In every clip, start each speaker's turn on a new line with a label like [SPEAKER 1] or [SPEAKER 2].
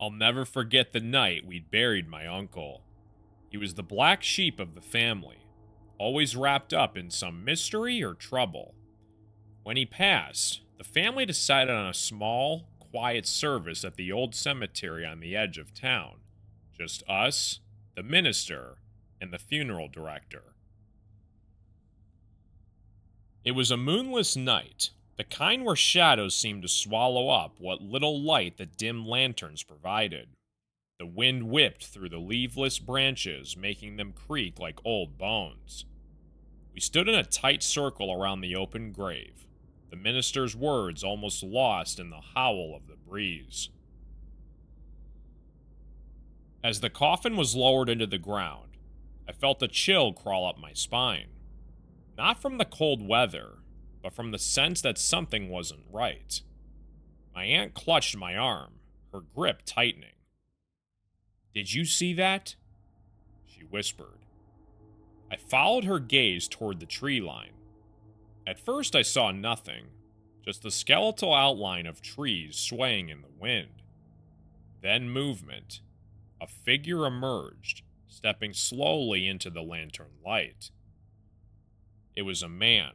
[SPEAKER 1] I'll never forget the night we'd buried my uncle. He was the black sheep of the family, always wrapped up in some mystery or trouble. When he passed, the family decided on a small, quiet service at the old cemetery on the edge of town. Just us, the minister, and the funeral director. It was a moonless night, the kind where shadows seemed to swallow up what little light the dim lanterns provided. The wind whipped through the leafless branches, making them creak like old bones. We stood in a tight circle around the open grave, the minister's words almost lost in the howl of the breeze. As the coffin was lowered into the ground, I felt a chill crawl up my spine. Not from the cold weather, but from the sense that something wasn't right. My aunt clutched my arm, her grip tightening. "Did you see that?" she whispered. I followed her gaze toward the tree line. At first I saw nothing, just the skeletal outline of trees swaying in the wind. Then movement. A figure emerged, stepping slowly into the lantern light. It was a man,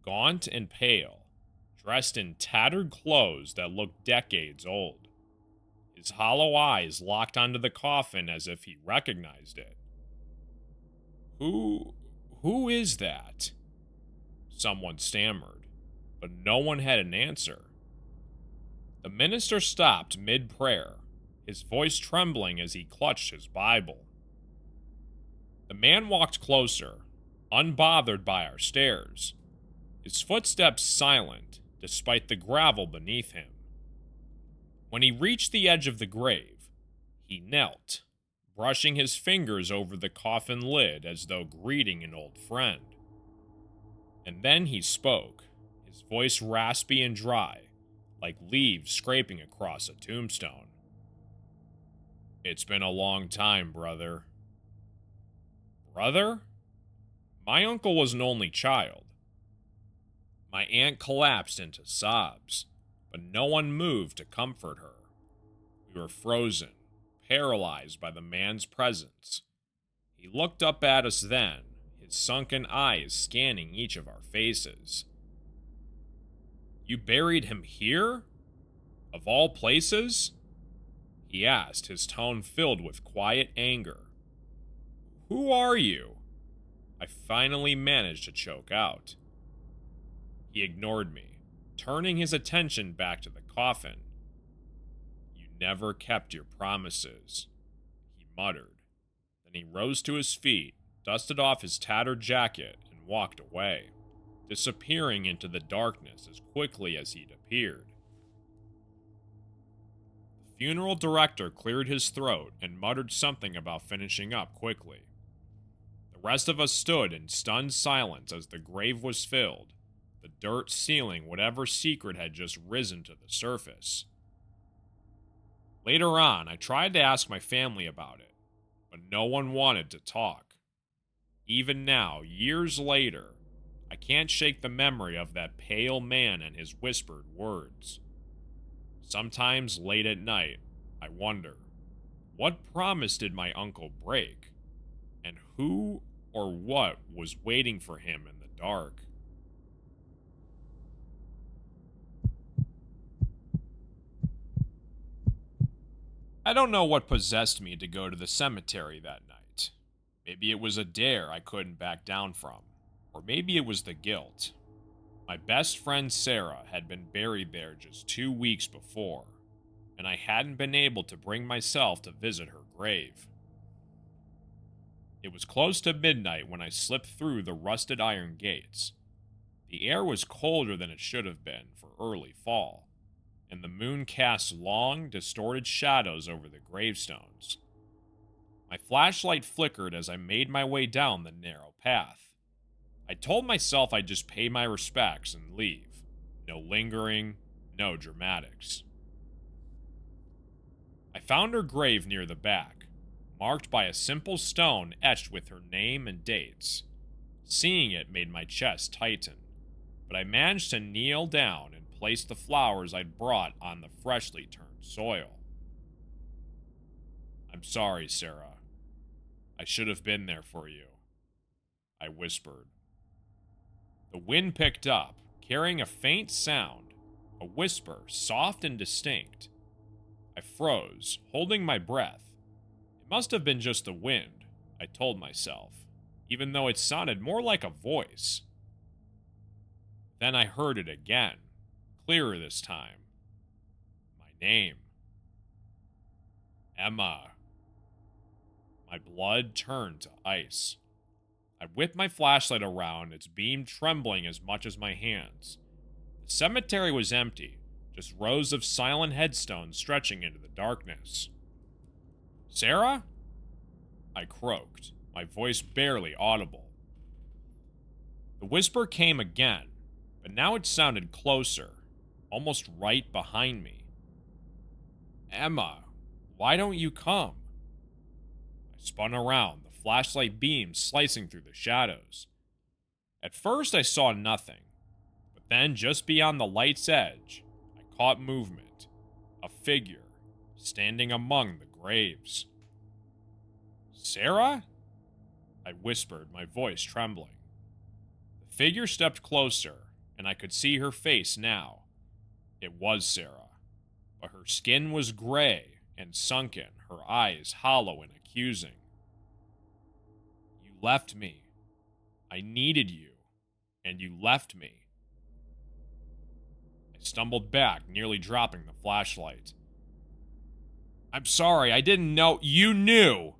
[SPEAKER 1] gaunt and pale, dressed in tattered clothes that looked decades old. His hollow eyes locked onto the coffin as if he recognized it. Who is that?" someone stammered, but no one had an answer. The minister stopped mid-prayer, his voice trembling as he clutched his Bible. The man walked closer, unbothered by our stares, his footsteps silent despite the gravel beneath him. When he reached the edge of the grave, he knelt, brushing his fingers over the coffin lid as though greeting an old friend. And then he spoke, his voice raspy and dry, like leaves scraping across a tombstone. "It's been a long time, brother." Brother? My uncle was an only child. My aunt collapsed into sobs, but no one moved to comfort her. We were frozen, paralyzed by the man's presence. He looked up at us then, his sunken eyes scanning each of our faces. "You buried him here? Of all places?" he asked, his tone filled with quiet anger. "Who are you?" I finally managed to choke out. He ignored me, turning his attention back to the coffin. "You never kept your promises," he muttered. Then he rose to his feet, dusted off his tattered jacket, and walked away, disappearing into the darkness as quickly as he'd appeared. The funeral director cleared his throat and muttered something about finishing up quickly. The rest of us stood in stunned silence as the grave was filled, the dirt sealing whatever secret had just risen to the surface. Later on, I tried to ask my family about it, but no one wanted to talk. Even now, years later, I can't shake the memory of that pale man and his whispered words. Sometimes late at night, I wonder, what promise did my uncle break? And who or what was waiting for him in the dark? I don't know what possessed me to go to the cemetery that night. Maybe it was a dare I couldn't back down from, or maybe it was the guilt. My best friend Sarah had been buried there just 2 weeks before, and I hadn't been able to bring myself to visit her grave. It was close to midnight when I slipped through the rusted iron gates. The air was colder than it should have been for early fall, and the moon cast long, distorted shadows over the gravestones. My flashlight flickered as I made my way down the narrow path. I told myself I'd just pay my respects and leave. No lingering, no dramatics. I found her grave near the back, marked by a simple stone etched with her name and dates. Seeing it made my chest tighten, but I managed to kneel down and place the flowers I'd brought on the freshly turned soil. I'm sorry, Sarah. I should have been there for you, I whispered. The wind picked up, carrying a faint sound, a whisper, soft and distinct. I froze, holding my breath. It must have been just the wind, I told myself, even though it sounded more like a voice. Then I heard it again, clearer this time. My name. Emma. My blood turned to ice. I whipped my flashlight around, its beam trembling as much as my hands. The cemetery was empty, just rows of silent headstones stretching into the darkness. Sarah? I croaked, my voice barely audible. The whisper came again, but now it sounded closer, almost right behind me. Emma, why don't you come? I spun around, the flashlight beam slicing through the shadows. At first I saw nothing, but then just beyond the light's edge, I caught movement. A figure, standing among the graves. Sarah? I whispered, my voice trembling. The figure stepped closer, and I could see her face now. It was Sarah, but her skin was gray and sunken, her eyes hollow and accusing. You left me. I needed you, and you left me. I stumbled back, nearly dropping the flashlight. I'm sorry, I didn't know. You knew!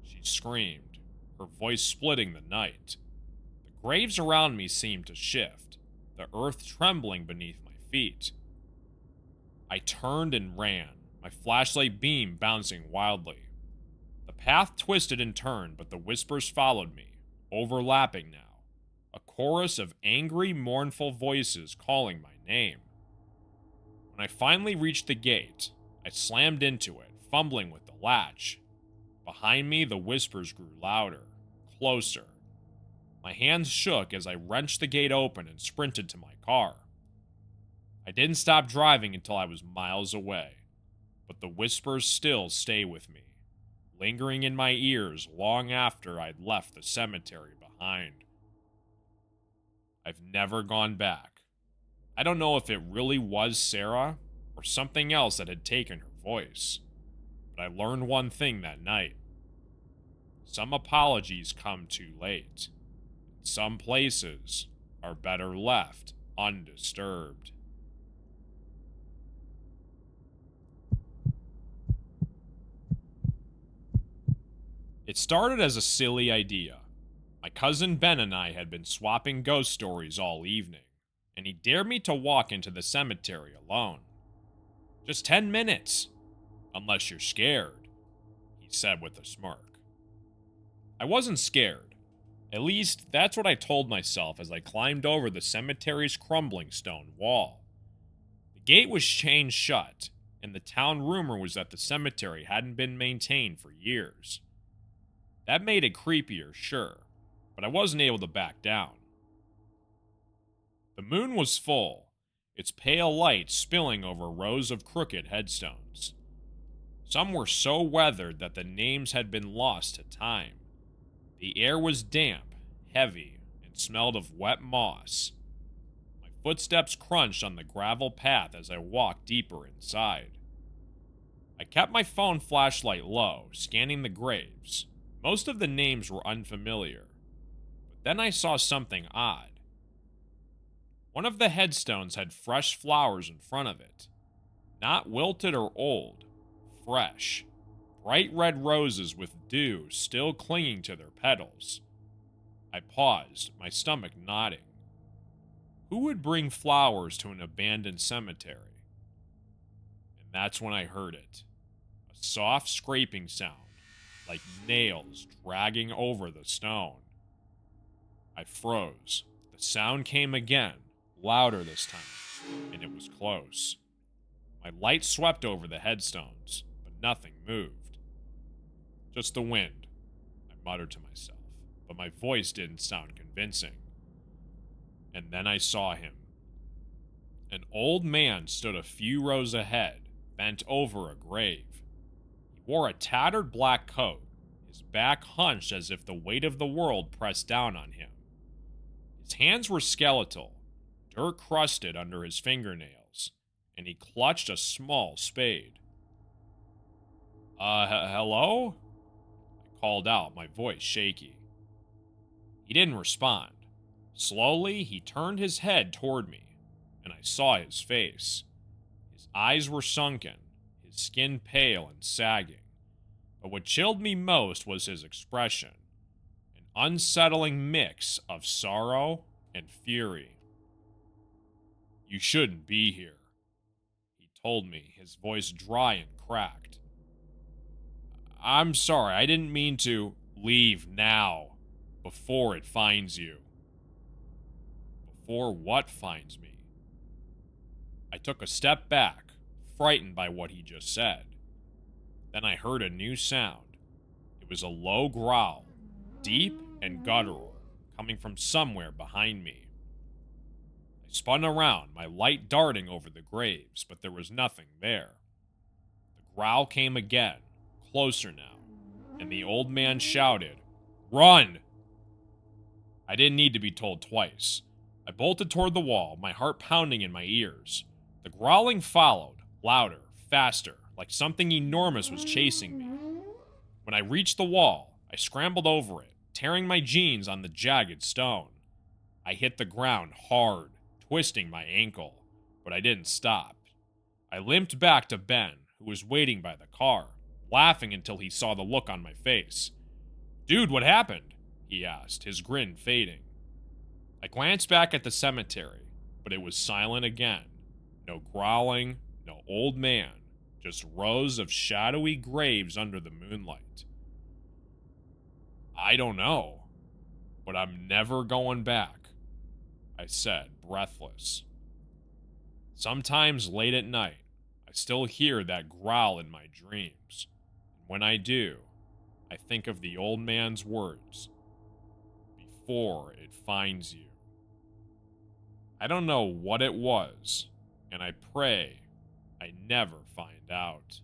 [SPEAKER 1] She screamed, her voice splitting the night. The graves around me seemed to shift, the earth trembling beneath my feet. I turned and ran, my flashlight beam bouncing wildly. The path twisted and turned, but the whispers followed me, overlapping now. A chorus of angry, mournful voices calling my name. When I finally reached the gate, I slammed into it, fumbling with the latch. Behind me, the whispers grew louder, closer. My hands shook as I wrenched the gate open and sprinted to my car. I didn't stop driving until I was miles away, but the whispers still stay with me, lingering in my ears long after I'd left the cemetery behind. I've never gone back. I don't know if it really was Sarah or something else that had taken her voice, but I learned one thing that night. Some apologies come too late. Some places are better left undisturbed. It started as a silly idea. My cousin Ben and I had been swapping ghost stories all evening, and he dared me to walk into the cemetery alone. Just 10 minutes, unless you're scared, he said with a smirk. I wasn't scared. At least, that's what I told myself as I climbed over the cemetery's crumbling stone wall. The gate was chained shut, and the town rumor was that the cemetery hadn't been maintained for years. That made it creepier, sure, but I wasn't able to back down. The moon was full, its pale light spilling over rows of crooked headstones. Some were so weathered that the names had been lost to time. The air was damp, heavy, and smelled of wet moss. My footsteps crunched on the gravel path as I walked deeper inside. I kept my phone flashlight low, scanning the graves. Most of the names were unfamiliar, but then I saw something odd. One of the headstones had fresh flowers in front of it. Not wilted or old, fresh. Bright red roses with dew still clinging to their petals. I paused, my stomach knotting. Who would bring flowers to an abandoned cemetery? And that's when I heard it. A soft scraping sound, like nails dragging over the stone. I froze. The sound came again, louder this time, and it was close. My light swept over the headstones, but nothing moved. Just the wind, I muttered to myself, but my voice didn't sound convincing. And then I saw him. An old man stood a few rows ahead, bent over a grave. He wore a tattered black coat, his back hunched as if the weight of the world pressed down on him. His hands were skeletal, dirt crusted under his fingernails, and he clutched a small spade. Hello? I called out, my voice shaky. He didn't respond. Slowly, he turned his head toward me, and I saw his face. His eyes were sunken, his skin pale and sagging. But what chilled me most was his expression, an unsettling mix of sorrow and fury. You shouldn't be here, he told me, his voice dry and cracked. I'm sorry, I didn't mean to. Leave now, before it finds you. Before what finds me? I took a step back, frightened by what he just said. Then I heard a new sound. It was a low growl, deep and guttural, coming from somewhere behind me. I spun around, my light darting over the graves, but there was nothing there. The growl came again, closer now, and the old man shouted, "Run!" I didn't need to be told twice. I bolted toward the wall, my heart pounding in my ears. The growling followed, louder, faster, like something enormous was chasing me. When I reached the wall, I scrambled over it, tearing my jeans on the jagged stone. I hit the ground hard, twisting my ankle, but I didn't stop. I limped back to Ben, who was waiting by the car, laughing until he saw the look on my face. "Dude, what happened?" he asked, his grin fading. I glanced back at the cemetery, but it was silent again. No growling, no old man, just rows of shadowy graves under the moonlight. I don't know, but I'm never going back, I said, breathless. Sometimes late at night, I still hear that growl in my dreams, and when I do, I think of the old man's words, before it finds you. I don't know what it was, and I pray I never find out.